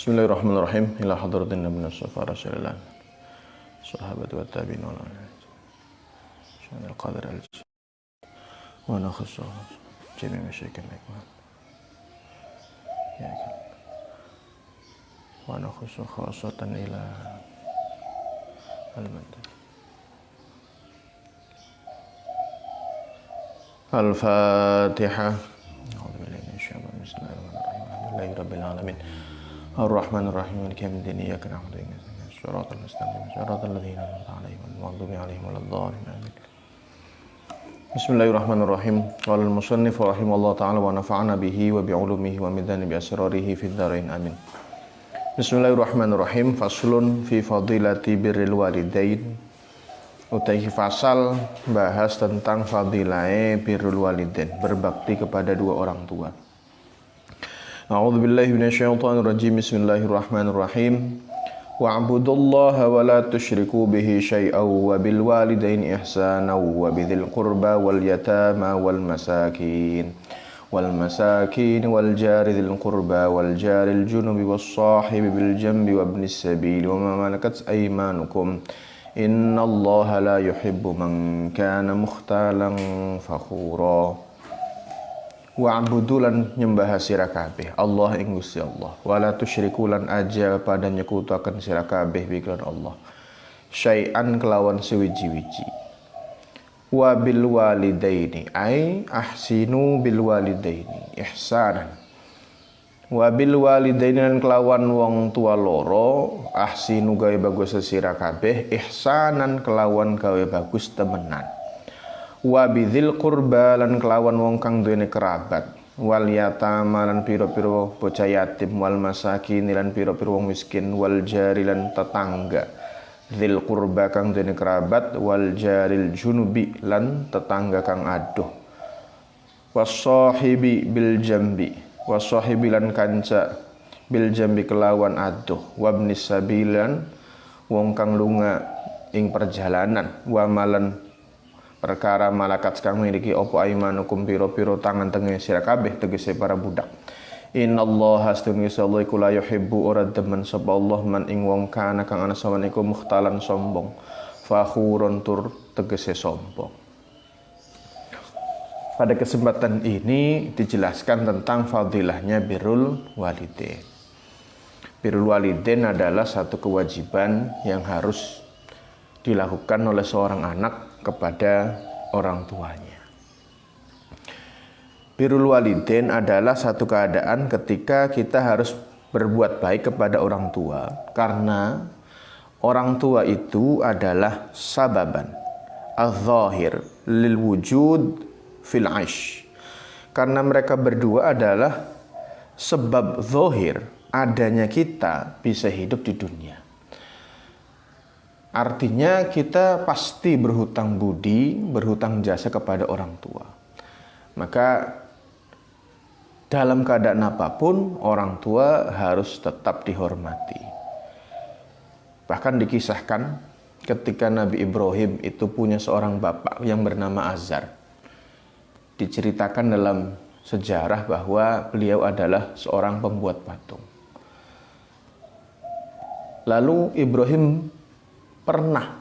Bismillahirrahmanirrahim. Ila hadratin Nabi Mustafa Rasulullah sahabat wa tabi'in wa al qadar al wa nakhussu jami' masyaikhil hikmah ya kan wa nakhussu khassatan ila al-madad al-Fatihah. A'udzu billahi minasy syaithanir rajim. Bismillahirrahmanirrahim. Alhamdulillahi rabbil alamin. Ar-Rahmanir-Rahim. Maliki yaumiddin. Iyyaka na'budu wa iyyaka nasta'in. Shiratal mustaqim. Shiratal ladzina an'amta 'alaihim ghairil maghdubi 'alaihim waladdallin. Amin. Bismillahirrahmanirrahim. Qala al-musannif rahimallahu ta'ala wa nafa'ana bihi wa bi'ulumihi wa midani bi asrarihi fid dharain. Amin. Bismillahirrahmanirrahim. Faslun fi fadilati birril walidain. Utahi fasal bahas tentang fadilahe birrul walidain, berbakti kepada dua orang tua. A'udzu billahi minasyaitonir rajim. Bismillahirrahmanirrahim. Wa'budullaha wa la tusyriku bihi syai'an wa bil walidaini ihsana wa bidzil qurba wal yatama wal masakin wal jari dzil qurba wal jaril junubi was sahibi bil janbi wa ibnis sabil wa ma malakat aymanukum. Innallaha la yuhibbu man kana mukhtalan fakhura. Wa'budulan nyembah sira kabeh Allah ing Gusti Allah, wala tusyriku lan aja pada nyekutaken sira kabeh biklan Allah syai'an kelawan sewiji-wiji. Wa bil walidaini ai ahsinu bil walidaini ihsanan. Wa bil walidaini lan kelawan wong tua loro ahsinu gawe bagus sira kabeh ihsanan kelawan gawe bagus temenan. Wa bidzil qurba lan kelawan wong kang duwene kerabat, wal yatama lan pira-pira bocah yatim, wal masakin lan pira-pira wong miskin, wal jari lan tetangga, dzil qurba kang duwene kerabat, wal jaril junubi lan tetangga kang adoh, wasahibi bil jambi, wasahibi lan kanca bil jambi kelawan adoh, wabnis sabilan wong kang lunga ing perjalanan, wa malan perkara malakat kang miliki opo aimanukum piro-piro tangan tengah sira kabeh tegese para budak. Innallaha astune Allah iku la yuhibbu ora demen sapa Allah man ing wong kana kang ana sawane iku mukhtalan sombong, fakhurun tur tegese sombong. Pada kesempatan ini dijelaskan tentang fadilahnya birrul walidain. Birrul walidain adalah satu kewajiban yang harus dilakukan oleh seorang anak kepada orang tuanya. Birrul walidain adalah satu keadaan ketika kita harus berbuat baik kepada orang tua, karena orang tua itu adalah sababan az-zahir lil wujud fil 'aish. Karena mereka berdua adalah sebab zahir adanya kita bisa hidup di dunia. Artinya kita pasti berhutang budi, berhutang jasa kepada orang tua. Maka dalam keadaan apapun orang tua harus tetap dihormati. Bahkan dikisahkan ketika Nabi Ibrahim itu punya seorang bapak yang bernama Azar. Diceritakan dalam sejarah bahwa beliau adalah seorang pembuat patung. Lalu Ibrahim pernah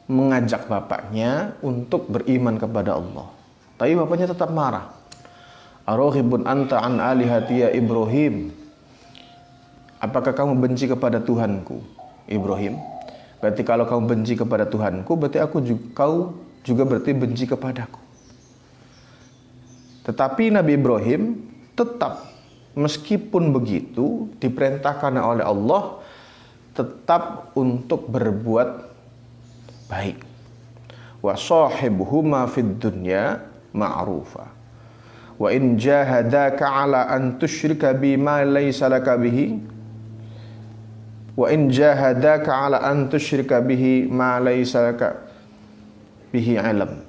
mengajak bapaknya untuk beriman kepada Allah, tapi bapaknya tetap marah. Araghibun anta an alihati ya Ibrahim. Apakah kamu benci kepada Tuhanku, Ibrahim? Berarti kalau kamu benci kepada Tuhanku, berarti kau juga berarti benci kepadaku. Tetapi Nabi Ibrahim tetap, meskipun begitu, diperintahkan oleh Allah tetap untuk berbuat baik. Wa sahibuhuma fid dunya ma'rufa. Wa in jahadaka 'ala an tusyrika bima laysa laka bihi wa in jahadaka 'ala an tusyrika bihi ma laysa laka bihi 'ilm.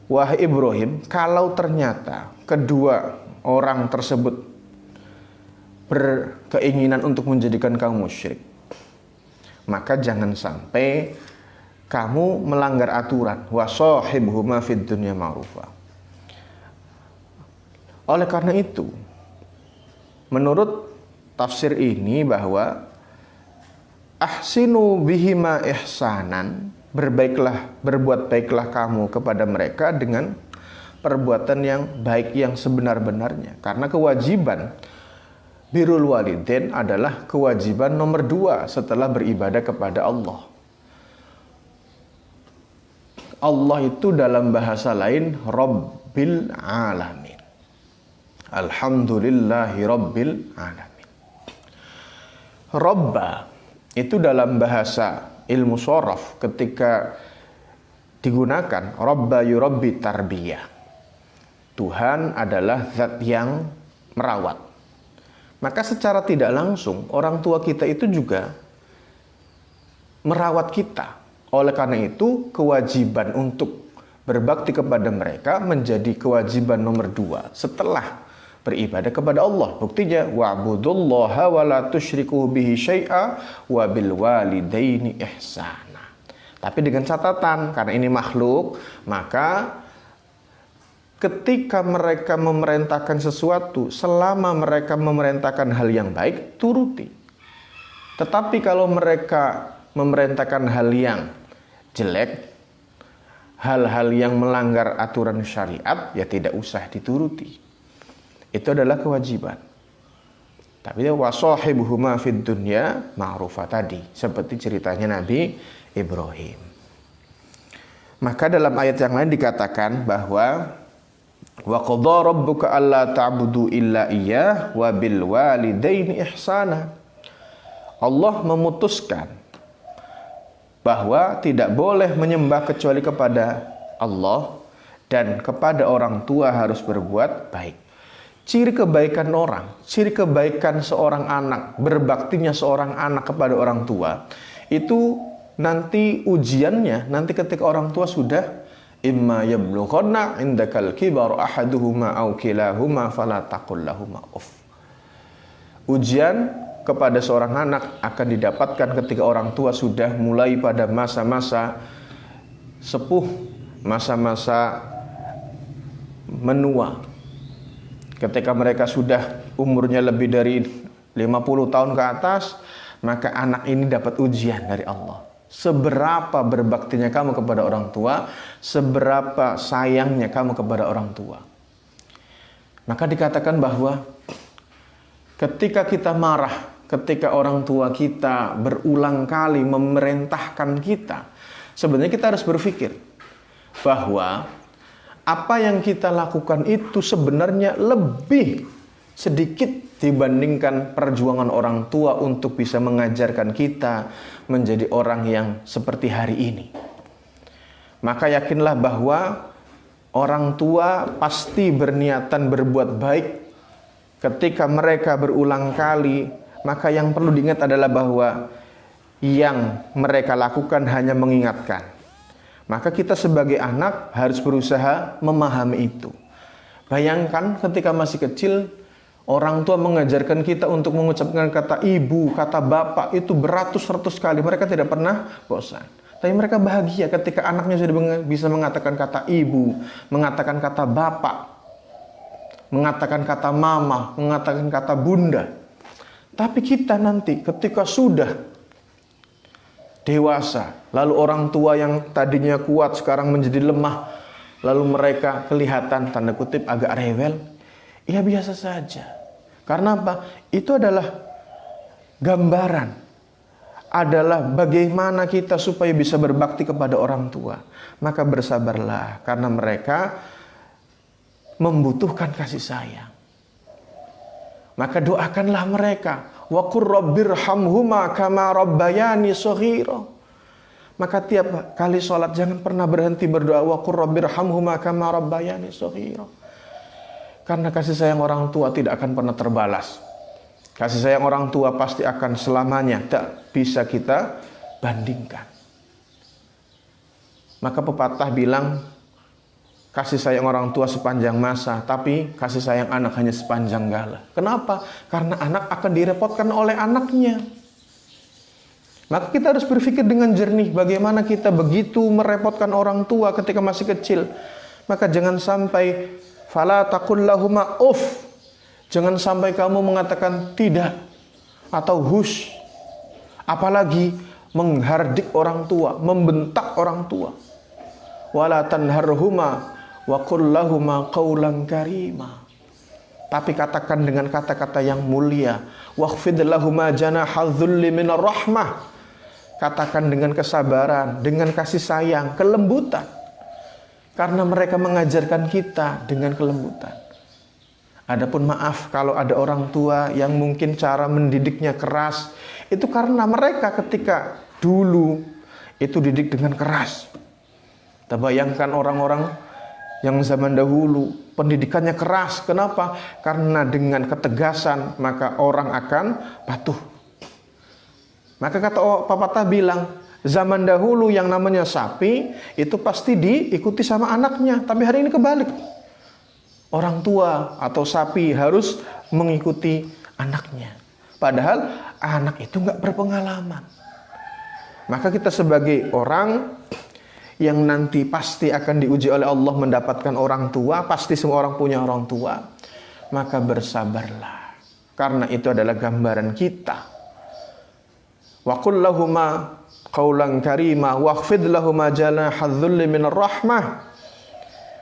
Wahai Ibrahim, kalau ternyata kedua orang tersebut berkeinginan untuk menjadikan kamu musyrik, maka jangan sampai kamu melanggar aturan. Wa sahibhuma fid dunya ma'rufa. Oleh karena itu, menurut tafsir ini bahwa ahsinu bihima ihsanan, berbuat baiklah kamu kepada mereka dengan perbuatan yang baik yang sebenar-benarnya. Karena kewajiban birrul walidain adalah kewajiban nomor 2 setelah beribadah kepada Allah. Allah itu dalam bahasa lain Rabbil Alamin. Alhamdulillahi Rabbil Alamin. Robba itu dalam bahasa ilmu shoraf ketika digunakan Robba yurabbi tarbiyah. Tuhan adalah zat yang merawat. Maka secara tidak langsung orang tua kita itu juga merawat kita. Oleh karena itu kewajiban untuk berbakti kepada mereka menjadi kewajiban nomor 2 setelah beribadah kepada Allah. Buktinya wa'budullaha wa la tusyriku bihi syai'a wa bil walidaini ihsana. Tapi dengan catatan, karena ini makhluk, maka ketika mereka memerintahkan sesuatu, selama mereka memerintahkan hal yang baik, turuti. Tetapi kalau mereka memerintahkan hal yang jelek, hal-hal yang melanggar aturan syariat, ya tidak usah dituruti. Itu adalah kewajiban. Tapi wasahibuhuma fid dunya ma'rufah tadi, seperti ceritanya Nabi Ibrahim. Maka dalam ayat yang lain dikatakan bahwa wa qadha rabbuka alla ta'budu illa iyyah wa bil walidaini ihsana. Allah memutuskan bahwa tidak boleh menyembah kecuali kepada Allah dan kepada orang tua harus berbuat baik. Ciri kebaikan orang, ciri kebaikan seorang anak, berbaktinya seorang anak kepada orang tua, itu nanti ujiannya, nanti ketika orang tua sudah imma yablughanna indakal kibar ahaduhuma aw kilahuma fala taqul lahumā uff. Ujian kepada seorang anak akan didapatkan ketika orang tua sudah mulai pada masa-masa sepuh, masa-masa menua. Ketika mereka sudah umurnya lebih dari 50 tahun ke atas, maka anak ini dapat ujian dari Allah. Seberapa berbaktinya kamu kepada orang tua, seberapa sayangnya kamu kepada orang tua. Maka dikatakan bahwa ketika kita marah, ketika orang tua kita berulang kali memerintahkan kita, sebenarnya kita harus berpikir bahwa apa yang kita lakukan itu sebenarnya lebih sedikit dibandingkan perjuangan orang tua untuk bisa mengajarkan kita menjadi orang yang seperti hari ini. Maka yakinlah bahwa orang tua pasti berniatan berbuat baik. Ketika mereka berulang kali, maka yang perlu diingat adalah bahwa yang mereka lakukan hanya mengingatkan. Maka kita sebagai anak harus berusaha memahami itu. Bayangkan ketika masih kecil, orang tua mengajarkan kita untuk mengucapkan kata ibu, kata bapak itu beratus-ratus kali. Mereka tidak pernah bosan. Tapi mereka bahagia ketika anaknya sudah bisa mengatakan kata ibu, mengatakan kata bapak, mengatakan kata mama, mengatakan kata bunda. Tapi kita nanti ketika sudah dewasa, lalu orang tua yang tadinya kuat sekarang menjadi lemah, lalu mereka kelihatan tanda kutip agak rewel, ya biasa saja. Karena apa? Itu adalah gambaran, adalah bagaimana kita supaya bisa berbakti kepada orang tua. Maka bersabarlah, karena mereka membutuhkan kasih sayang. Maka doakanlah mereka. Wa qur rabbirhamhuma kama rabbayani shaghira. Maka tiap kali sholat jangan pernah berhenti berdoa wa qur rabbirhamhuma kama rabbayani shaghira. Karena kasih sayang orang tua tidak akan pernah terbalas. Kasih sayang orang tua pasti akan selamanya tak bisa kita bandingkan. Maka pepatah bilang kasih sayang orang tua sepanjang masa, tapi kasih sayang anak hanya sepanjang gala. Kenapa? Karena anak akan direpotkan oleh anaknya. Maka kita harus berpikir dengan jernih bagaimana kita begitu merepotkan orang tua ketika masih kecil. Maka jangan sampai fala taqul lahumā uff. Jangan sampai kamu mengatakan tidak. atau hush, apalagi menghardik orang tua, membentak orang tua. Wala tanharhuma wa qul lahuma qawlan karima. Tapi katakan dengan kata-kata yang mulia. Wakhfid lahuma janahadz dzulli minar rahmah. Katakan dengan kesabaran, dengan kasih sayang, kelembutan. Karena mereka mengajarkan kita dengan kelembutan. Adapun maaf kalau ada orang tua yang mungkin cara mendidiknya keras, itu karena mereka ketika dulu itu didik dengan keras. Kita bayangkan orang-orang yang zaman dahulu pendidikannya keras. Kenapa? Karena dengan ketegasan maka orang akan patuh. Maka kata pepatah bilang, zaman dahulu yang namanya sapi itu pasti diikuti sama anaknya. Tapi hari ini kebalik. Orang tua atau sapi harus mengikuti anaknya. Padahal anak itu nggak berpengalaman. Maka kita sebagai orang yang nanti pasti akan diuji oleh Allah mendapatkan orang tua, pasti semua orang punya orang tua, maka bersabarlah. Karena itu adalah gambaran kita. Wa qul lahuma qawlan karima wakhfid lahuma janahadz dzulli minar rahmah.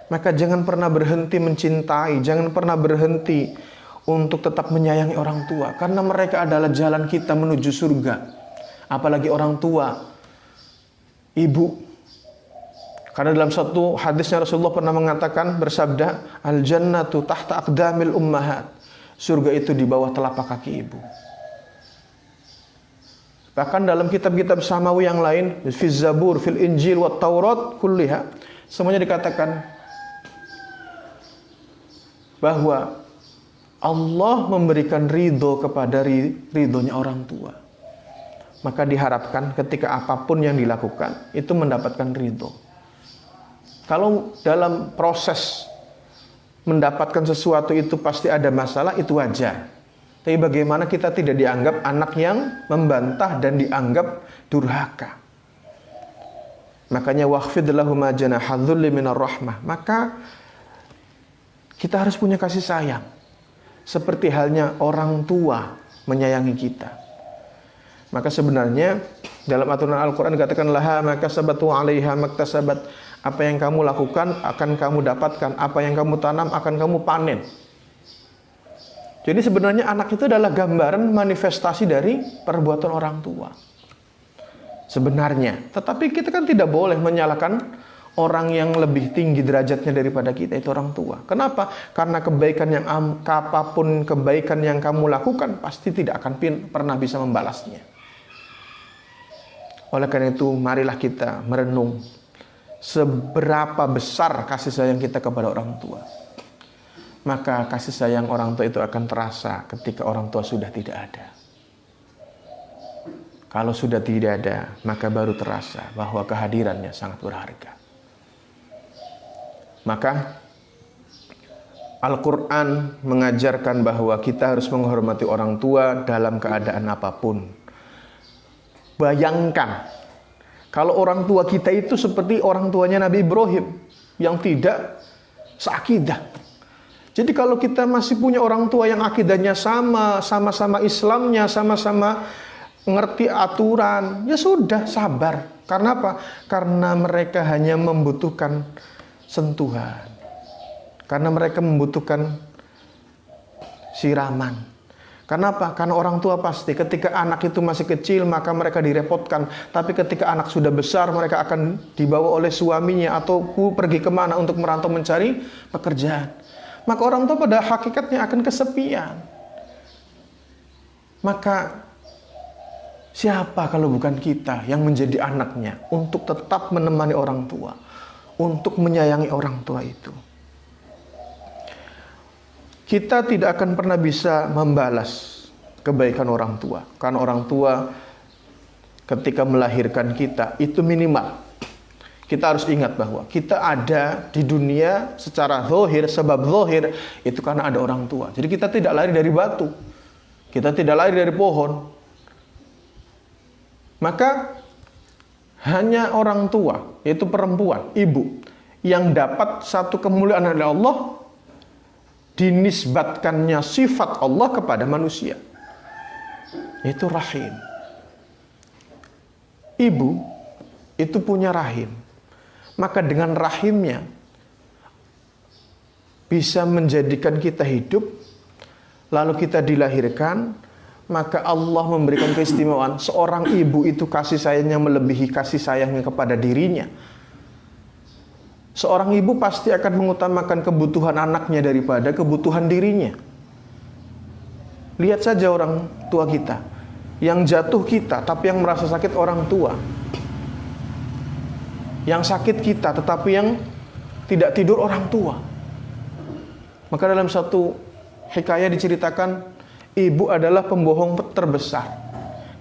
Maka jangan pernah berhenti mencintai, jangan pernah berhenti untuk tetap menyayangi orang tua. Karena mereka adalah jalan kita menuju surga. Apalagi orang tua, ibu. Karena dalam satu hadisnya Rasulullah pernah mengatakan, bersabda, Al-jannatu tahta aqdamil ummahat. Surga itu di bawah telapak kaki ibu. Bahkan dalam kitab-kitab samawi yang lain, fil Zabur, fil Injil, wat Taurat, kulliha, semuanya dikatakan bahwa Allah memberikan ridho kepada ridhonya orang tua. Maka diharapkan ketika apapun yang dilakukan itu mendapatkan ridho. Kalau dalam proses mendapatkan sesuatu itu pasti ada masalah, itu wajar. Tapi bagaimana kita tidak dianggap anak yang membantah dan dianggap durhaka. Makanya wakhfid lahuma janahadz dzulli minar rahmah. Maka kita harus punya kasih sayang. Seperti halnya orang tua menyayangi kita. Maka sebenarnya dalam aturan Al-Quran dikatakan laha makasabat wa 'alaiha maktasabat. Apa yang kamu lakukan akan kamu dapatkan. Apa yang kamu tanam akan kamu panen. Jadi sebenarnya anak itu adalah gambaran manifestasi dari perbuatan orang tua. Sebenarnya. Tetapi kita kan tidak boleh menyalahkan orang yang lebih tinggi derajatnya daripada kita, itu orang tua. Kenapa? Karena kebaikan yang apapun kebaikan yang kamu lakukan pasti tidak akan pernah bisa membalasnya. Oleh karena itu, marilah kita merenung seberapa besar kasih sayang kita kepada orang tua. Maka kasih sayang orang tua itu akan terasa ketika orang tua sudah tidak ada. Kalau sudah tidak ada, maka baru terasa bahwa kehadirannya sangat berharga. Maka Al-Quran mengajarkan bahwa kita harus menghormati orang tua dalam keadaan apapun. Bayangkan kalau orang tua kita itu seperti orang tuanya Nabi Ibrahim yang tidak seakidah. Jadi kalau kita masih punya orang tua yang akidahnya sama-sama Islamnya, sama-sama ngerti aturan, ya sudah sabar. Karena apa? Karena mereka hanya membutuhkan sentuhan. Karena mereka membutuhkan siraman. Kenapa? Karena orang tua pasti ketika anak itu masih kecil maka mereka direpotkan. Tapi ketika anak sudah besar mereka akan dibawa oleh suaminya atau pergi kemana untuk merantau mencari pekerjaan. Maka orang tua pada hakikatnya akan kesepian. Maka siapa kalau bukan kita yang menjadi anaknya untuk tetap menemani orang tua, untuk menyayangi orang tua itu. Kita tidak akan pernah bisa membalas kebaikan orang tua. Karena orang tua ketika melahirkan kita itu minimal. Kita harus ingat bahwa kita ada di dunia secara zahir, sebab zahir itu karena ada orang tua. Jadi kita tidak lahir dari batu. Kita tidak lahir dari pohon. Maka hanya orang tua, yaitu perempuan, ibu, yang dapat satu kemuliaan dari Allah, dinisbatkannya sifat Allah kepada manusia. yaitu rahim. Ibu itu punya rahim. Maka dengan rahimnya bisa menjadikan kita hidup, lalu kita dilahirkan, maka Allah memberikan keistimewaan. Seorang ibu itu kasih sayangnya melebihi kasih sayangnya kepada dirinya. Seorang ibu pasti akan mengutamakan kebutuhan anaknya daripada kebutuhan dirinya. Lihat saja orang tua kita, yang jatuh kita, tapi yang merasa sakit orang tua. Yang sakit kita, tetapi yang tidak tidur orang tua. Maka dalam satu hikayah diceritakan, ibu adalah pembohong terbesar.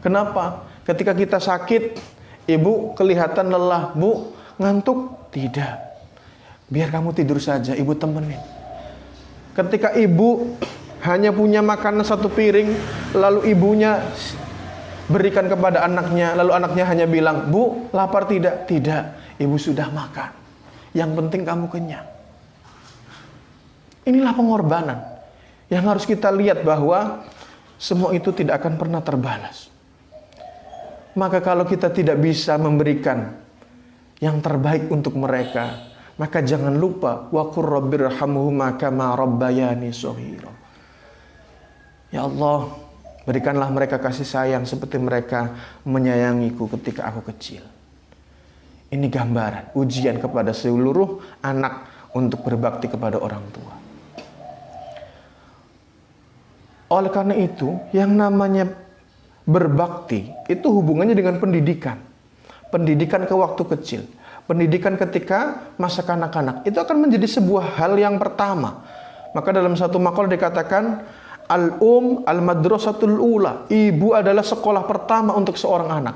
Kenapa? Ketika kita sakit, ibu kelihatan lelah. Bu, ngantuk? Tidak. Biar kamu tidur saja, ibu temenin. Ketika ibu hanya punya makanan satu piring, lalu ibunya berikan kepada anaknya, lalu anaknya hanya bilang, Bu, lapar tidak? Tidak. Ibu sudah makan. Yang penting kamu kenyang. Inilah pengorbanan yang harus kita lihat, bahwa semua itu tidak akan pernah terbalas. Maka kalau kita tidak bisa memberikan yang terbaik untuk mereka, maka jangan lupa wa qur rabbirhamhuma kama rabbayani shaghira. Ya Allah, berikanlah mereka kasih sayang seperti mereka menyayangiku ketika aku kecil. Ini gambaran, ujian kepada seluruh anak untuk berbakti kepada orang tua. Oleh karena itu, yang namanya berbakti itu hubungannya dengan pendidikan. Pendidikan ke waktu kecil, pendidikan ketika masa kanak-kanak, itu akan menjadi sebuah hal yang pertama. Maka dalam satu maqal dikatakan, al-madrasatul ula, ibu adalah sekolah pertama untuk seorang anak.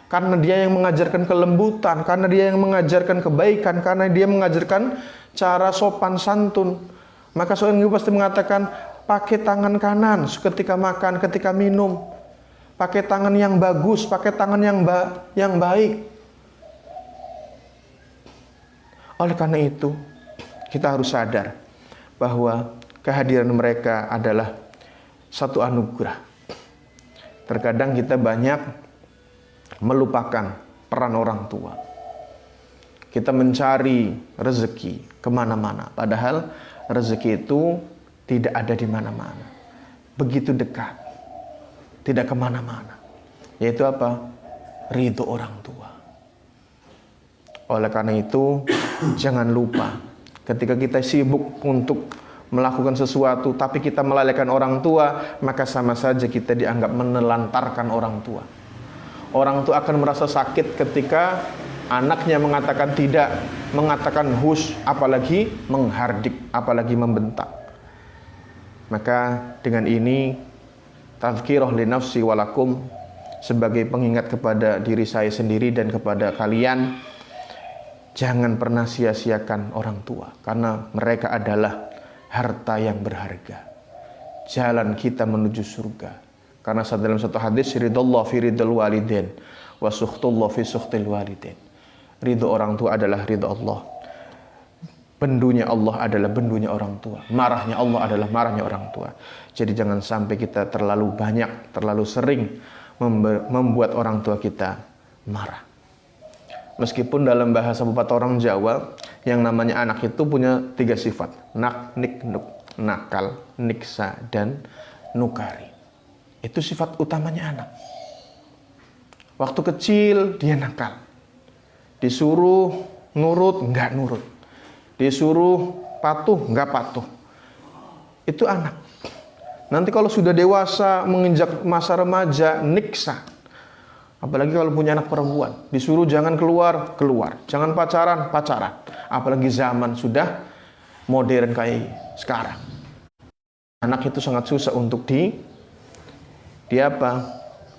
Karena dia yang mengajarkan kelembutan, karena dia yang mengajarkan kebaikan, karena dia mengajarkan cara sopan santun. Maka seorang ibu pasti mengatakan, pakai tangan kanan ketika makan, ketika minum. Pakai tangan yang bagus, pakai tangan yang baik. Oleh karena itu, kita harus sadar bahwa kehadiran mereka adalah satu anugerah. Terkadang kita banyak melupakan peran orang tua. Kita mencari rezeki kemana-mana, padahal rezeki itu tidak ada di mana-mana. Begitu dekat, tidak kemana-mana. Yaitu apa? Ridho orang tua. Oleh karena itu, jangan lupa ketika kita sibuk untuk melakukan sesuatu, tapi kita melalaikan orang tua, maka sama saja kita dianggap menelantarkan orang tua. Orang tua akan merasa sakit ketika anaknya mengatakan tidak, mengatakan hush, apalagi menghardik, apalagi membentak. Maka dengan ini, tazkirah li nafsi walakum, sebagai pengingat kepada diri saya sendiri dan kepada kalian, jangan pernah sia-siakan orang tua, karena mereka adalah harta yang berharga, jalan kita menuju surga. Karena dalam satu hadis, ridallah fi ridal walidain wa sukhtullah fi sukhtil walidain. Ridho orang tua adalah ridho Allah. Bendunya Allah adalah bendunya orang tua. Marahnya Allah adalah marahnya orang tua. Jadi jangan sampai kita terlalu banyak, terlalu sering membuat orang tua kita marah. Meskipun dalam bahasa pepatah orang Jawa, yang namanya anak itu punya 3 sifat. Nak, nik, nuk. Nakal, niksa, dan nukari. Itu sifat utamanya anak. Waktu kecil dia nakal. Disuruh nurut, enggak nurut. Disuruh patuh, enggak patuh. Itu anak. Nanti kalau sudah dewasa, menginjak masa remaja, niksa. Apalagi kalau punya anak perempuan. Disuruh jangan keluar, keluar. Jangan pacaran, pacaran. Apalagi zaman sudah modern kayak sekarang. Anak itu sangat susah untuk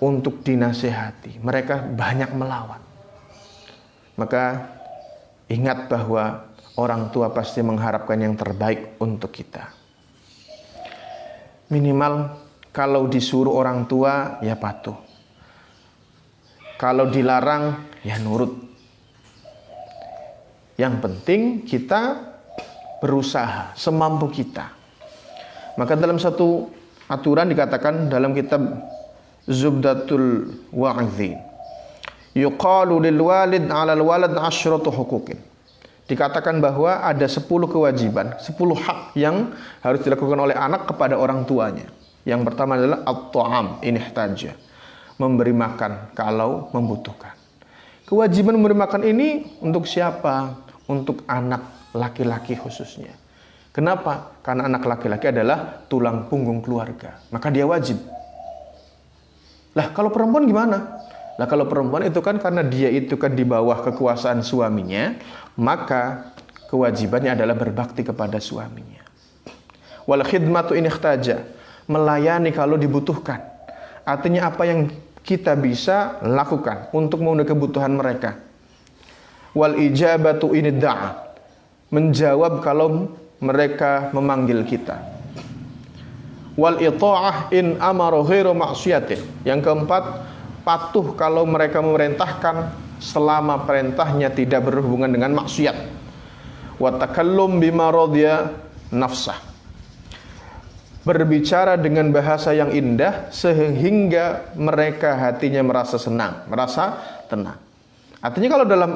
untuk dinasehati. Mereka banyak melawan. Maka ingat bahwa orang tua pasti mengharapkan yang terbaik untuk kita. Minimal kalau disuruh orang tua, ya patuh. Kalau dilarang, ya nurut. Yang penting kita berusaha semampu kita. Maka dalam satu aturan dikatakan dalam kitab Zubdatul Wa'idhin. Yuqalu lil walid 'alal walad 'asyratu huquqin. Dikatakan bahwa ada 10 kewajiban, 10 hak yang harus dilakukan oleh anak kepada orang tuanya. Yang pertama adalah at-ta'am in ihtaja, memberi makan kalau membutuhkan. Kewajiban memberi makan ini untuk siapa? Untuk anak laki-laki khususnya. Kenapa? Karena anak laki-laki adalah tulang punggung keluarga, maka dia wajib. Lah kalau perempuan gimana? Nah kalau perempuan itu kan karena dia itu kan di bawah kekuasaan suaminya, maka kewajibannya adalah berbakti kepada suaminya. Wal khidmatu in ihtaja, melayani kalau dibutuhkan. Artinya apa yang kita bisa lakukan untuk memenuhi kebutuhan mereka. Wal ijabatu in da'a, menjawab kalau mereka memanggil kita. Wal ita'ah in amara ghairu ma'siyatin. Yang keempat, patuh kalau mereka memerintahkan selama perintahnya tidak berhubungan dengan maksiat. Wa takallum bima radiya nafsah, berbicara dengan bahasa yang indah sehingga mereka hatinya merasa senang, merasa tenang. Artinya kalau dalam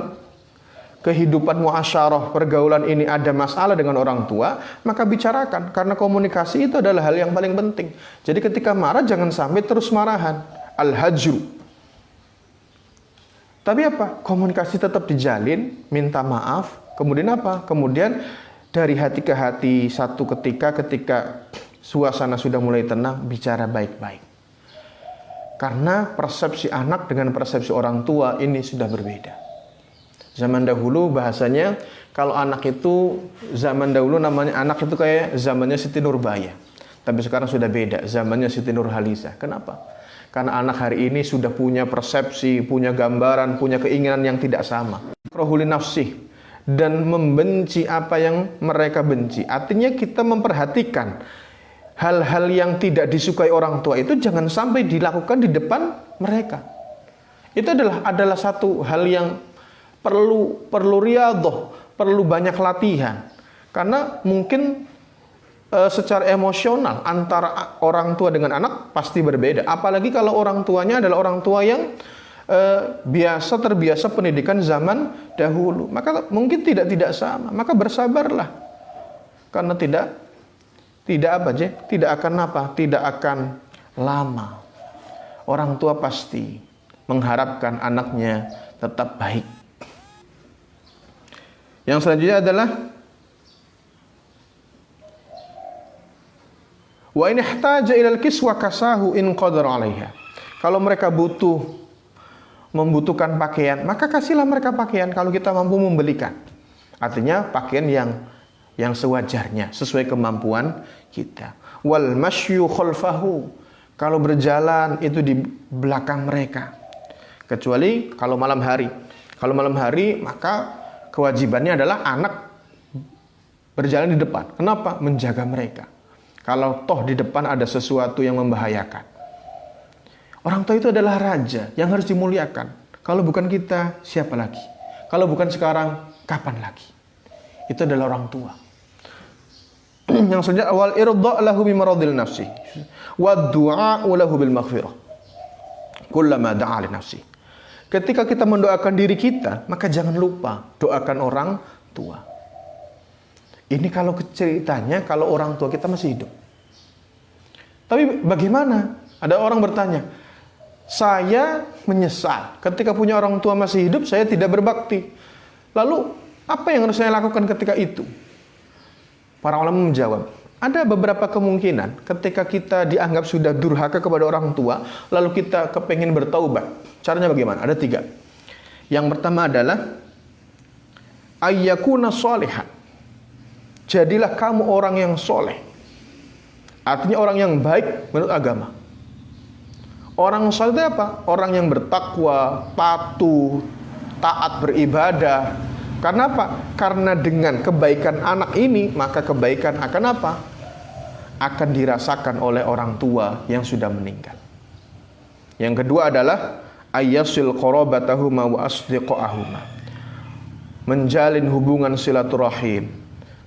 kehidupan muasyarah, pergaulan ini ada masalah dengan orang tua, maka bicarakan, karena komunikasi itu adalah hal yang paling penting. Jadi ketika marah jangan sampai terus marahan, al-hajru. Tapi apa? Komunikasi tetap dijalin, minta maaf, kemudian apa? Kemudian dari hati ke hati, satu ketika suasana sudah mulai tenang, bicara baik-baik. Karena persepsi anak dengan persepsi orang tua ini sudah berbeda. Zaman dahulu bahasanya, kalau anak itu, zaman dahulu namanya anak itu kayak zamannya Siti Nurbaya. Tapi sekarang sudah beda, zamannya Siti Nurhaliza. Kenapa? Karena anak hari ini sudah punya persepsi, punya gambaran, punya keinginan yang tidak sama. Rohuli nafsih, dan membenci apa yang mereka benci. Artinya kita memperhatikan hal-hal yang tidak disukai orang tua itu jangan sampai dilakukan di depan mereka. Itu adalah satu hal yang perlu riyadhah, perlu banyak latihan. Karena mungkin secara emosional antara orang tua dengan anak pasti berbeda. Apalagi kalau orang tuanya adalah orang tua yang terbiasa pendidikan zaman dahulu, maka mungkin tidak sama. Maka bersabarlah, karena tidak akan lama. Orang tua pasti mengharapkan anaknya tetap baik. Yang selanjutnya adalah wa in ihtaja ilal kiswa kasahu in qadar 'alaiha. Kalau mereka membutuhkan pakaian, maka kasihlah mereka pakaian kalau kita mampu membelikan. Artinya pakaian yang sewajarnya, sesuai kemampuan kita. Wal masyu khalfahu, kalau berjalan itu di belakang mereka. Kecuali kalau malam hari. Kalau malam hari maka kewajibannya adalah anak berjalan di depan. Kenapa? Menjaga mereka. Kalau toh di depan ada sesuatu yang membahayakan. Orang tua itu adalah raja yang harus dimuliakan. Kalau bukan kita, siapa lagi? Kalau bukan sekarang, kapan lagi? Itu adalah orang tua. Yang selanjutnya, wal irda' lahu bimaradil nafsi wa du'a lahu bil maghfirah kullama da'a li nafsi. Ketika kita mendoakan diri kita, maka jangan lupa doakan orang tua. Ini kalau ceritanya kalau orang tua kita masih hidup. Tapi bagaimana? Ada orang bertanya, saya menyesal ketika punya orang tua masih hidup, saya tidak berbakti. Lalu apa yang harus saya lakukan ketika itu? Para ulama menjawab, ada beberapa kemungkinan ketika kita dianggap sudah durhaka kepada orang tua, lalu kita kepengen bertaubat. Caranya bagaimana? Ada 3. Yang pertama adalah ayyakuna sholihan. Jadilah kamu orang yang soleh. Artinya orang yang baik menurut agama. Orang soleh itu apa? Orang yang bertakwa, patuh, taat beribadah. Karena apa? Karena dengan kebaikan anak ini, maka kebaikan akan apa? Akan dirasakan oleh orang tua yang sudah meninggal. Yang kedua adalah ayyasil qarabatahuma wa asdiqahuma. Menjalin hubungan silaturahim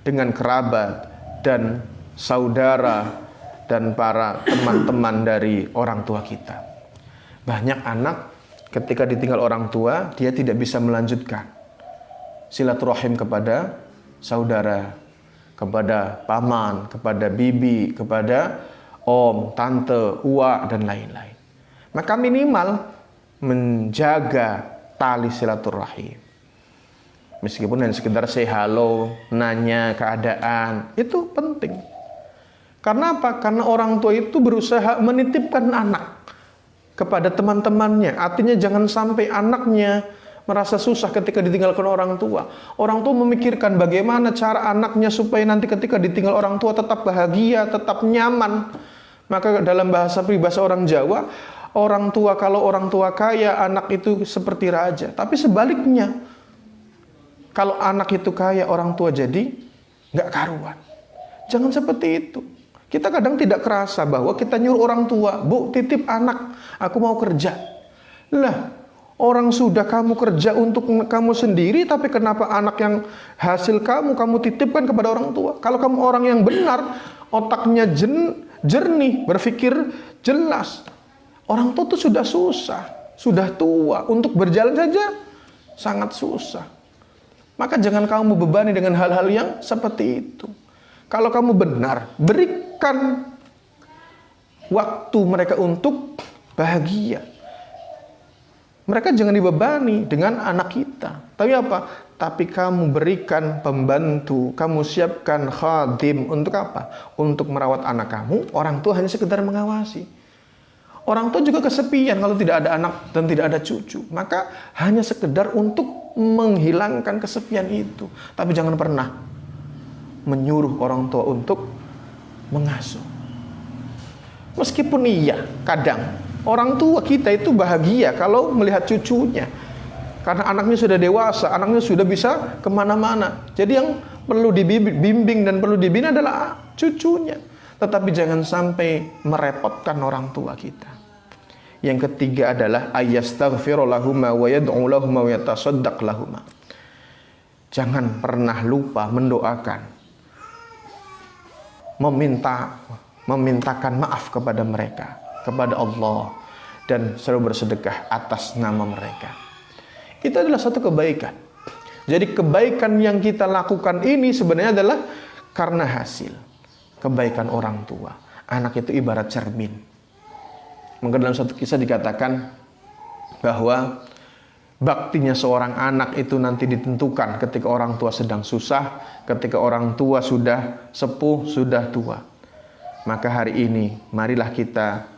dengan kerabat dan saudara dan para teman-teman dari orang tua kita. Banyak anak ketika ditinggal orang tua, dia tidak bisa melanjutkan silaturahim kepada saudara, kepada paman, kepada bibi, kepada om, tante, uak, dan lain-lain. Maka minimal menjaga tali silaturahim. Meskipun hanya sekedar say hello, nanya keadaan, itu penting. Karena apa? Karena orang tua itu berusaha menitipkan anak kepada teman-temannya. Artinya jangan sampai anaknya merasa susah ketika ditinggalkan orang tua. Orang tua memikirkan bagaimana cara anaknya supaya nanti ketika ditinggal orang tua tetap bahagia, tetap nyaman. Maka dalam bahasa peribahasa orang Jawa, orang tua kalau orang tua kaya, anak itu seperti raja. Tapi sebaliknya, kalau anak itu kaya, orang tua jadi nggak karuan. Jangan seperti itu. Kita kadang tidak kerasa bahwa kita nyuruh orang tua, Bu, titip anak, aku mau kerja. Lah, orang sudah kamu kerja untuk kamu sendiri, tapi kenapa anak yang hasil kamu titipkan kepada orang tua? Kalau kamu orang yang benar, otaknya jernih, berpikir jelas. Orang tua itu sudah susah, sudah tua, untuk berjalan saja sangat susah. Maka jangan kamu bebani dengan hal-hal yang seperti itu. Kalau kamu benar, berikan waktu mereka untuk bahagia. Mereka jangan dibebani dengan anak kita. Tapi apa? Tapi kamu berikan pembantu, kamu siapkan khadim untuk apa? Untuk merawat anak kamu. Orang tua hanya sekedar mengawasi. Orang tua juga kesepian kalau tidak ada anak dan tidak ada cucu. Maka hanya sekedar untuk menghilangkan kesepian itu. Tapi jangan pernah menyuruh orang tua untuk mengasuh. Meskipun iya, kadang orang tua kita itu bahagia kalau melihat cucunya. Karena anaknya sudah dewasa, anaknya sudah bisa kemana-mana. Jadi yang perlu dibimbing dan perlu dibina adalah cucunya. Tetapi jangan sampai merepotkan orang tua kita. Yang ketiga adalah ayastaghfiru lahuma wa yad'u lahuma wa yatasaddaq lahuma. Jangan pernah lupa mendoakan, memintakan maaf kepada mereka, kepada Allah, dan selalu bersedekah atas nama mereka. Itu adalah satu kebaikan. Jadi kebaikan yang kita lakukan ini sebenarnya adalah karena hasil kebaikan orang tua. Anak itu ibarat cermin. Maka dalam satu kisah dikatakan bahwa baktinya seorang anak itu nanti ditentukan ketika orang tua sedang susah, ketika orang tua sudah sepuh, sudah tua. Maka hari ini marilah kita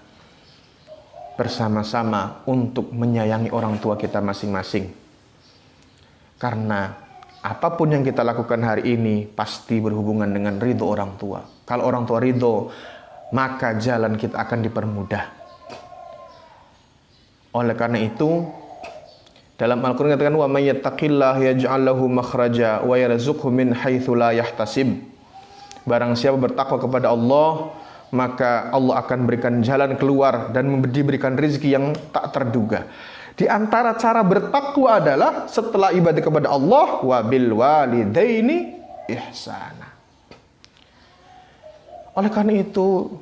bersama-sama untuk menyayangi orang tua kita masing-masing. Karena apapun yang kita lakukan hari ini pasti berhubungan dengan ridho orang tua. Kalau orang tua ridho, maka jalan kita akan dipermudah. Oleh karena itu, dalam Al-Quran dikatakan wa may yattaqillaha yaj'al lahu makhraja wa yarzuqhu min haitsu la yahtasib. Barang siapa bertakwa kepada Allah, maka Allah akan berikan jalan keluar dan diberikan rezeki yang tak terduga. Di antara cara bertakwa adalah setelah ibadah kepada Allah, wa bil walidaini ihsana. Oleh karena itu,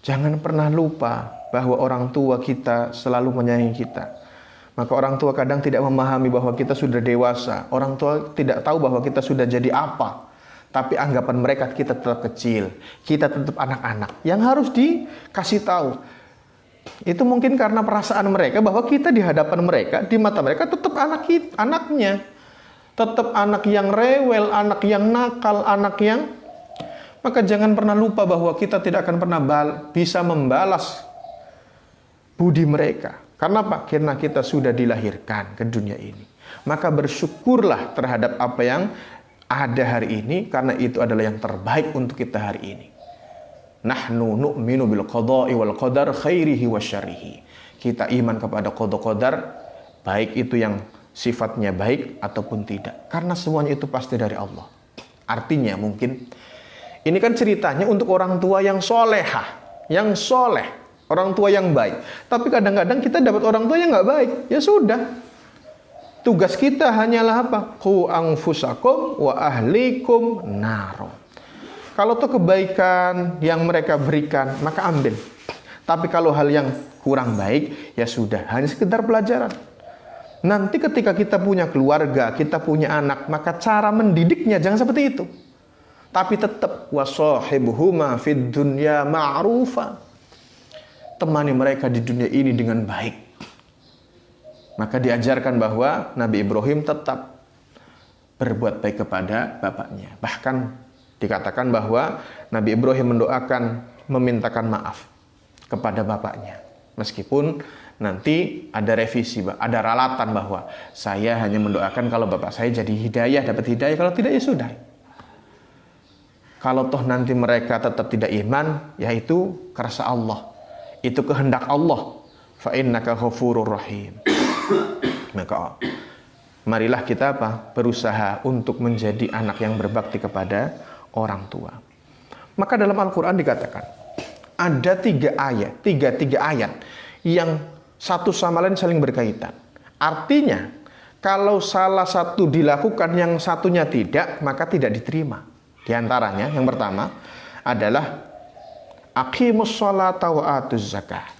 jangan pernah lupa bahwa orang tua kita selalu menyayangi kita. Maka orang tua kadang tidak memahami bahwa kita sudah dewasa. Orang tua tidak tahu bahwa kita sudah jadi apa. Tapi anggapan mereka kita tetap kecil, kita tetap anak-anak. Yang harus dikasih tahu, itu mungkin karena perasaan mereka bahwa kita di hadapan mereka, di mata mereka tetap anaknya. Tetap anak yang rewel, anak yang nakal, anak yang... Maka jangan pernah lupa bahwa kita tidak akan pernah bisa membalas budi mereka. Karena apa? Karena kita sudah dilahirkan ke dunia ini. Maka bersyukurlah terhadap apa yang ada hari ini, karena itu adalah yang terbaik untuk kita hari ini. Nahnu nu'minu bil qada'i wal qadar khairihi wa syarrihi. Kita iman kepada qada qadar, baik itu yang sifatnya baik ataupun tidak. Karena semuanya itu pasti dari Allah. Artinya mungkin ini kan ceritanya untuk orang tua yang solehah, yang soleh, orang tua yang baik. Tapi kadang-kadang kita dapat orang tua yang nggak baik. Ya sudah. Tugas kita hanyalah apa? Qu anfusakum wa ahlikum naro. Kalau itu kebaikan yang mereka berikan, maka ambil. Tapi kalau hal yang kurang baik, ya sudah, hanya sekedar pelajaran. Nanti ketika kita punya keluarga, kita punya anak, maka cara mendidiknya jangan seperti itu. Tapi tetap wasahibuhuma fid dunya ma'rufa. Temani mereka di dunia ini dengan baik. Maka diajarkan bahwa Nabi Ibrahim tetap berbuat baik kepada bapaknya. Bahkan dikatakan bahwa Nabi Ibrahim mendoakan, memintakan maaf kepada bapaknya. Meskipun nanti ada revisi, ada ralatan bahwa saya hanya mendoakan kalau bapak saya jadi hidayah, dapat hidayah, kalau tidak ya sudah. Kalau toh nanti mereka tetap tidak iman, yaitu karsa Allah. Itu kehendak Allah. Fa innaka ghafurur rahim. Maka marilah kita berusaha untuk menjadi anak yang berbakti kepada orang tua. Maka dalam Al-Quran dikatakan ada tiga ayat yang satu sama lain saling berkaitan. Artinya, kalau salah satu dilakukan yang satunya tidak, maka tidak diterima. Di antaranya, yang pertama adalah aqimus sholata wa atuz zakah.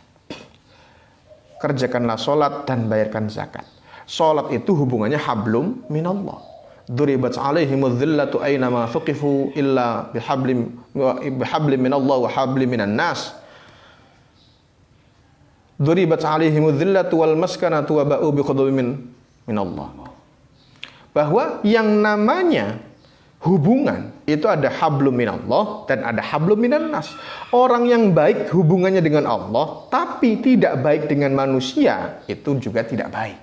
Kerjakanlah sholat dan bayarkan zakat. Sholat itu hubungannya hablum minallah. Duribat alaihimudz dhillatu aina ma thuqifu illa bihablim minallah wa hablim minan nas. Duribat alaihimudz dhillatu wal maskanatu wa ba'u bighadabin minallah. Bahwa yang namanya hubungan itu ada hablum minallah dan ada hablum minan nas. Orang yang baik hubungannya dengan Allah tapi tidak baik dengan manusia, itu juga tidak baik.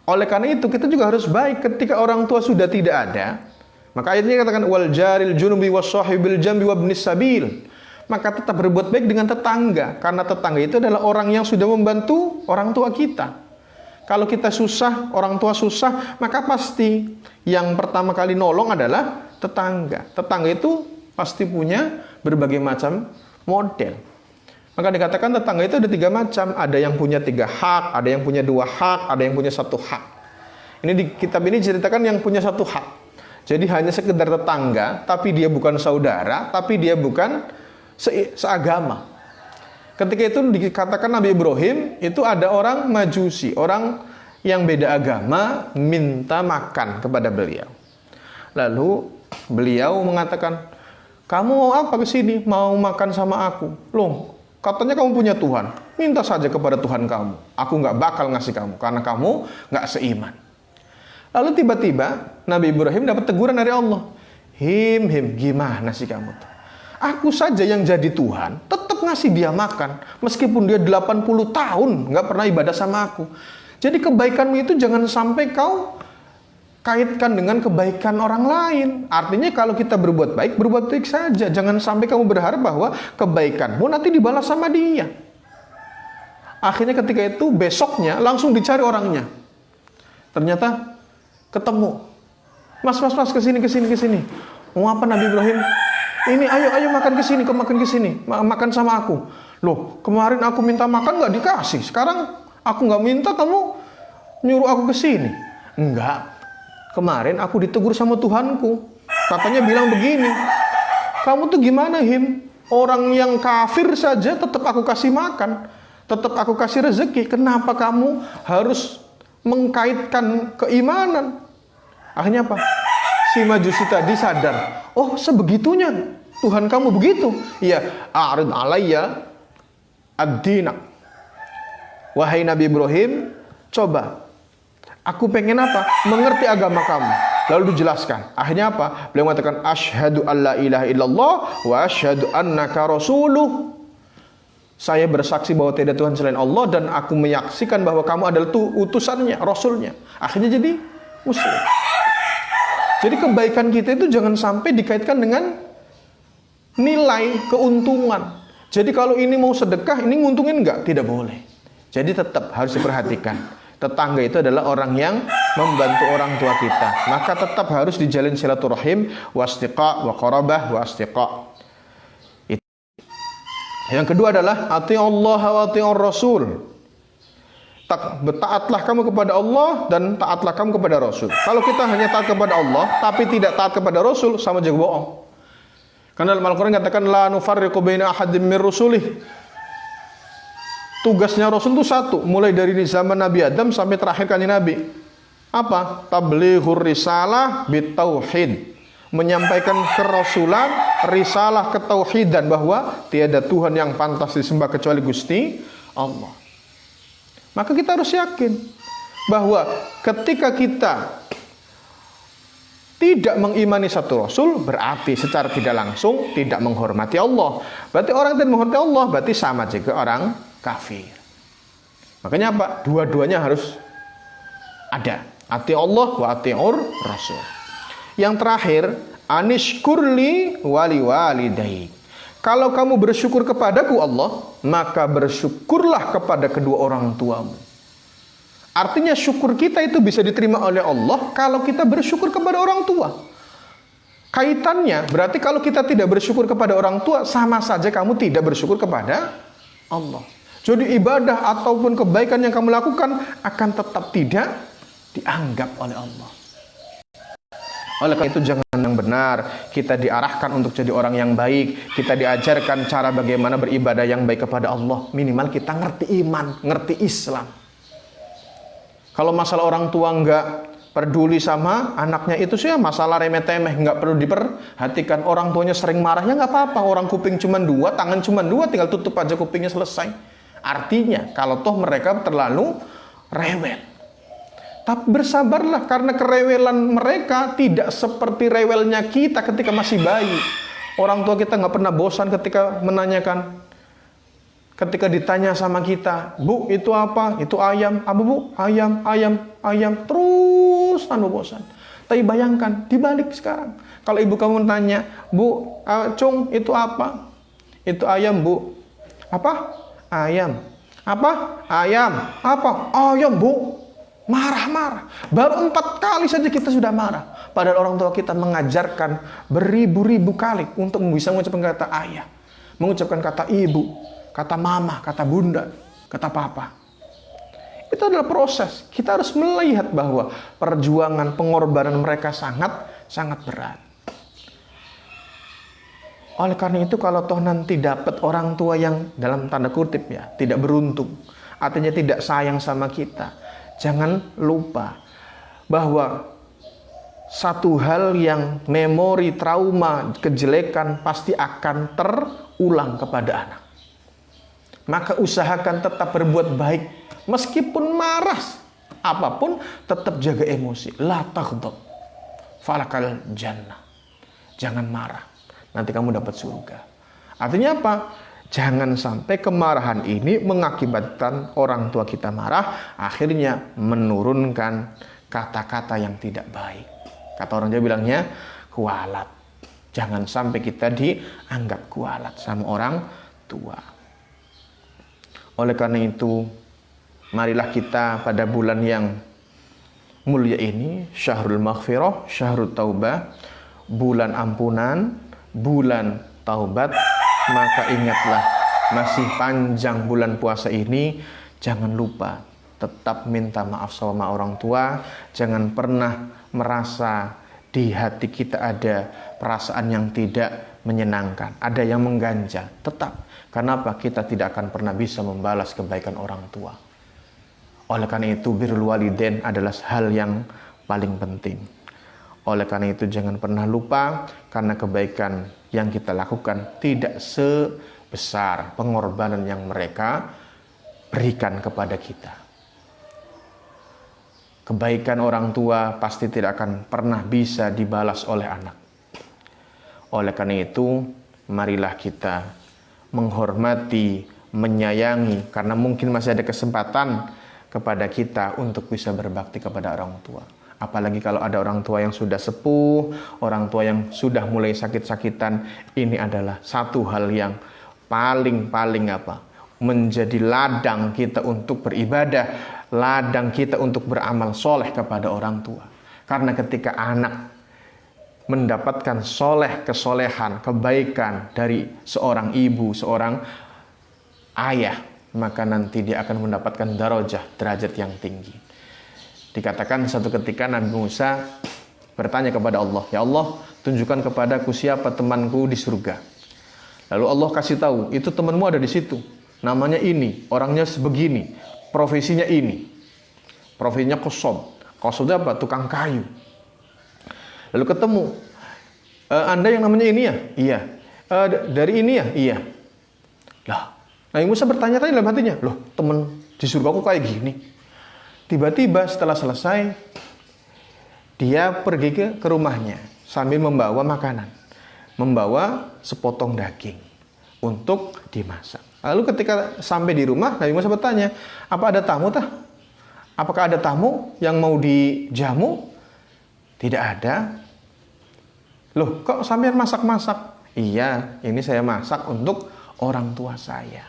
Oleh karena itu kita juga harus baik ketika orang tua sudah tidak ada. Maka ayatnya katakan wal jaril junubi wassahibil jambi wabnis sabil. Maka tetap berbuat baik dengan tetangga, karena tetangga itu adalah orang yang sudah membantu orang tua kita. Kalau kita susah, orang tua susah, maka pasti yang pertama kali nolong adalah tetangga. Tetangga itu pasti punya berbagai macam model. Maka dikatakan tetangga itu ada 3 macam. Ada yang punya 3 hak, ada yang punya 2 hak, ada yang punya 1 hak. Ini di kitab ini ceritakan yang punya 1 hak. Jadi hanya sekedar tetangga, tapi dia bukan saudara, tapi dia bukan seagama. Ketika itu dikatakan Nabi Ibrahim, itu ada orang Majusi, orang yang beda agama, minta makan kepada beliau. Lalu beliau mengatakan, kamu mau apa kesini? Mau makan sama aku? Loh, katanya kamu punya Tuhan, minta saja kepada Tuhan kamu. Aku nggak bakal ngasih kamu, karena kamu nggak seiman. Lalu tiba-tiba Nabi Ibrahim dapat teguran dari Allah. Him, gimana sih kamu tuh? Aku saja yang jadi Tuhan, tetap ngasih dia makan. Meskipun dia 80 tahun nggak pernah ibadah sama aku. Jadi kebaikanmu itu jangan sampai kau kaitkan dengan kebaikan orang lain. Artinya kalau kita berbuat baik saja. Jangan sampai kamu berharap bahwa kebaikanmu nanti dibalas sama dia. Akhirnya ketika itu besoknya langsung dicari orangnya. Ternyata ketemu. Mas kesini. Mau apa Nabi Ibrahim? Ini ayo makan kesini, makan sama aku. Loh, kemarin aku minta makan nggak dikasih. Sekarang aku nggak minta, kamu nyuruh aku kesini. Enggak. Kemarin aku ditegur sama Tuhanku. Katanya bilang begini, kamu tuh gimana Him? Orang yang kafir saja tetap aku kasih makan, tetap aku kasih rezeki. Kenapa kamu harus mengkaitkan keimanan? Akhirnya apa? Si Majusi tadi sadar, oh sebegitunya Tuhan kamu begitu. Iya, a'rid alayya ad-dinak. Wahai Nabi Ibrahim, coba, aku pengen apa? Mengerti agama kamu. Lalu dijelaskan. Akhirnya apa? Beliau mengatakan, asyhadu alla ilaha illallah wa asyhadu annaka rasuluh. Saya bersaksi bahwa tidak Tuhan selain Allah dan aku menyaksikan bahwa kamu adalah utusannya, rasulnya. Akhirnya jadi muslim. Jadi kebaikan kita itu jangan sampai dikaitkan dengan nilai keuntungan. Jadi kalau ini mau sedekah, ini nguntungin enggak? Tidak boleh. Jadi tetap harus diperhatikan. Tetangga itu adalah orang yang membantu orang tua kita. Maka tetap harus dijalin silaturahim, wastiqa, wa qarabah, wa astiqa. Yang kedua adalah ati'ullah wa ati'ur rasul. Taatlah kamu kepada Allah dan taatlah kamu kepada Rasul. Kalau kita hanya taat kepada Allah tapi tidak taat kepada Rasul, sama juga bohong. Karena dalam Al-Quran katakan la nufarriqu baina ahadin min rusulih. Tugasnya Rasul itu satu, mulai dari zaman Nabi Adam sampai terakhir kali Nabi. Apa? Tablighur risalah bitauhid. Menyampaikan kerasulan, risalah ketauhidan bahwa tiada Tuhan yang pantas disembah kecuali Gusti Allah. Maka kita harus yakin bahwa ketika kita tidak mengimani satu Rasul, berarti secara tidak langsung tidak menghormati Allah. Berarti orang yang tidak menghormati Allah berarti sama juga orang kafir. Makanya apa? Dua-duanya harus ada. Ati Allah wa ati'ur Rasul. Yang terakhir, anishkurli wali walidayk. Kalau kamu bersyukur kepadaku Allah, maka bersyukurlah kepada kedua orang tuamu. Artinya syukur kita itu bisa diterima oleh Allah kalau kita bersyukur kepada orang tua. Kaitannya berarti kalau kita tidak bersyukur kepada orang tua, sama saja kamu tidak bersyukur kepada Allah. Jadi ibadah ataupun kebaikan yang kamu lakukan akan tetap tidak dianggap oleh Allah. Oleh karena itu jangan yang benar, kita diarahkan untuk jadi orang yang baik, kita diajarkan cara bagaimana beribadah yang baik kepada Allah. Minimal kita ngerti iman, ngerti Islam. Kalau masalah orang tua nggak peduli sama anaknya itu sih masalah remeh-temeh, nggak perlu diperhatikan. Orang tuanya sering marahnya nggak apa-apa, orang kuping cuma dua, tangan cuma dua, tinggal tutup aja kupingnya selesai. Artinya kalau toh mereka terlalu rewel, tapi bersabarlah karena kerewelan mereka tidak seperti rewelnya kita ketika masih bayi. Orang tua kita nggak pernah bosan ketika menanyakan. Ketika ditanya sama kita, Bu itu apa? Itu ayam. Apa Bu? Ayam, ayam, ayam. Terus tanpa bosan. Tapi bayangkan dibalik sekarang. Kalau ibu kamu tanya, Bu, Cung itu apa? Itu ayam Bu. Apa? Ayam. Apa? Ayam. Apa? Ayam Bu. Marah-marah. Baru 4 kali saja kita sudah marah. Padahal orang tua kita mengajarkan beribu-ribu kali untuk bisa mengucapkan kata ayah, mengucapkan kata ibu, kata mama, kata bunda, kata papa. Itu adalah proses. Kita harus melihat bahwa perjuangan, pengorbanan mereka sangat berat. Oleh karena itu kalau toh nanti dapat orang tua yang dalam tanda kutip ya, tidak beruntung, artinya tidak sayang sama kita, jangan lupa bahwa satu hal yang memori, trauma, kejelekan pasti akan terulang kepada anak. Maka usahakan tetap berbuat baik. Meskipun marah, apapun tetap jaga emosi. La taghdab falakal jannah. Jangan marah, nanti kamu dapat surga. Artinya apa? Jangan sampai kemarahan ini mengakibatkan orang tua kita marah, akhirnya menurunkan kata-kata yang tidak baik. Kata orang Jawa bilangnya kualat. Jangan sampai kita dianggap kualat sama orang tua. Oleh karena itu, marilah kita pada bulan yang mulia ini, Syahrul Maghfirah, Syahrul Taubah, bulan ampunan, bulan taubat, maka ingatlah masih panjang bulan puasa ini, jangan lupa tetap minta maaf sama orang tua, jangan pernah merasa di hati kita ada perasaan yang tidak menyenangkan, ada yang mengganjal, tetap. Kenapa? Kita tidak akan pernah bisa membalas kebaikan orang tua. Oleh karena itu, birrul walidain adalah hal yang paling penting. Oleh karena itu, jangan pernah lupa, karena kebaikan yang kita lakukan tidak sebesar pengorbanan yang mereka berikan kepada kita. Kebaikan orang tua pasti tidak akan pernah bisa dibalas oleh anak. Oleh karena itu, marilah kita menghormati, menyayangi, karena mungkin masih ada kesempatan kepada kita untuk bisa berbakti kepada orang tua. Apalagi kalau ada orang tua yang sudah sepuh, orang tua yang sudah mulai sakit-sakitan, ini adalah satu hal yang paling menjadi ladang kita untuk beribadah, ladang kita untuk beramal soleh kepada orang tua. Karena ketika anak mendapatkan soleh, kesolehan, kebaikan dari seorang ibu, seorang ayah, maka nanti dia akan mendapatkan darajah, derajat yang tinggi. Dikatakan satu ketika Nabi Musa bertanya kepada Allah, "Ya Allah, tunjukkan kepadaku siapa temanku di surga." Lalu Allah kasih tahu, itu temanmu ada di situ. namanya ini, orangnya sebegini, profesinya ini. Profesinya kosob. Kosob itu apa? Tukang kayu. Lalu ketemu, Anda yang namanya ini ya? Iya. Dari ini ya? Iya. Lah, Nabi Musa bertanya-tanya dalam hatinya, loh temen di surga aku kayak gini. Tiba-tiba setelah selesai, dia pergi ke rumahnya sambil membawa makanan. Membawa sepotong daging untuk dimasak. Lalu ketika sampai di rumah, Nabi Musa bertanya, apa ada tamu tah? Apakah ada tamu yang mau dijamu? Tidak ada. Loh, kok sampean masak-masak? Iya, ini saya masak untuk orang tua saya.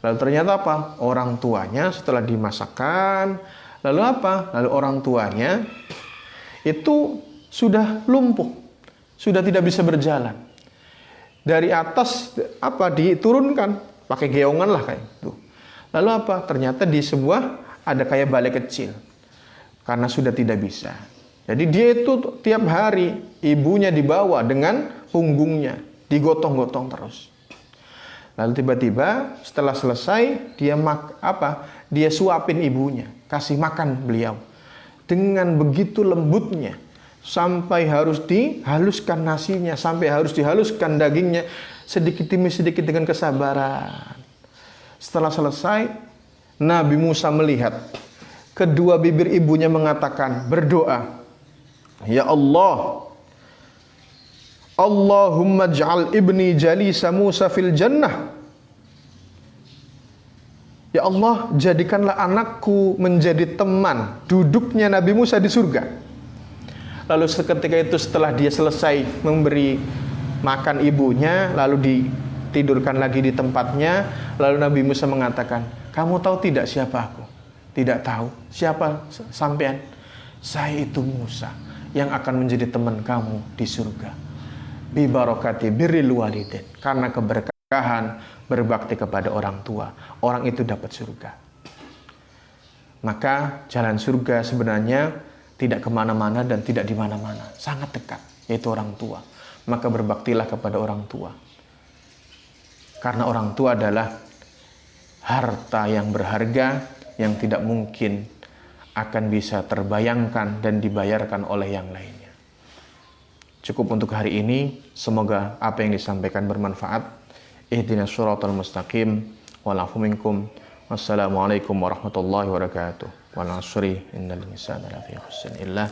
Lalu ternyata apa? Orang tuanya setelah dimasakkan, lalu apa? Lalu orang tuanya itu sudah lumpuh, sudah tidak bisa berjalan. Dari atas apa diturunkan, pakai geongan lah kayak itu. Lalu apa? Ternyata di sebuah ada kayak balai kecil karena sudah tidak bisa. Jadi dia itu tiap hari ibunya dibawa dengan punggungnya, digotong-gotong terus. Lalu tiba-tiba setelah selesai dia suapin ibunya, kasih makan beliau dengan begitu lembutnya sampai harus dihaluskan nasinya, sampai harus dihaluskan dagingnya sedikit demi sedikit dengan kesabaran. Setelah selesai, Nabi Musa melihat kedua bibir ibunya mengatakan, berdoa, ya Allah, Allahumma ja'al ibni jalisa Musa fil jannah. Ya Allah, jadikanlah anakku menjadi teman duduknya Nabi Musa di surga. Lalu seketika itu setelah dia selesai memberi makan ibunya, lalu ditidurkan lagi di tempatnya, lalu Nabi Musa mengatakan, kamu tahu tidak siapa aku? Tidak tahu. Siapa sampean? Saya itu Musa yang akan menjadi teman kamu di surga. Bi barakati birril walidin. Karena keberkahan berbakti kepada orang tua, orang itu dapat surga. Maka jalan surga sebenarnya tidak kemana-mana dan tidak di mana-mana, sangat dekat, yaitu orang tua. Maka berbaktilah kepada orang tua. Karena orang tua adalah harta yang berharga yang tidak mungkin akan bisa terbayangkan dan dibayarkan oleh yang lainnya. Cukup untuk hari ini. Semoga apa yang disampaikan bermanfaat. Ihdinas shiratal mustaqim wal afu minkum. Wassalamualaikum warahmatullahi wabarakatuh. Wal 'asri innal insana lafi khusr illa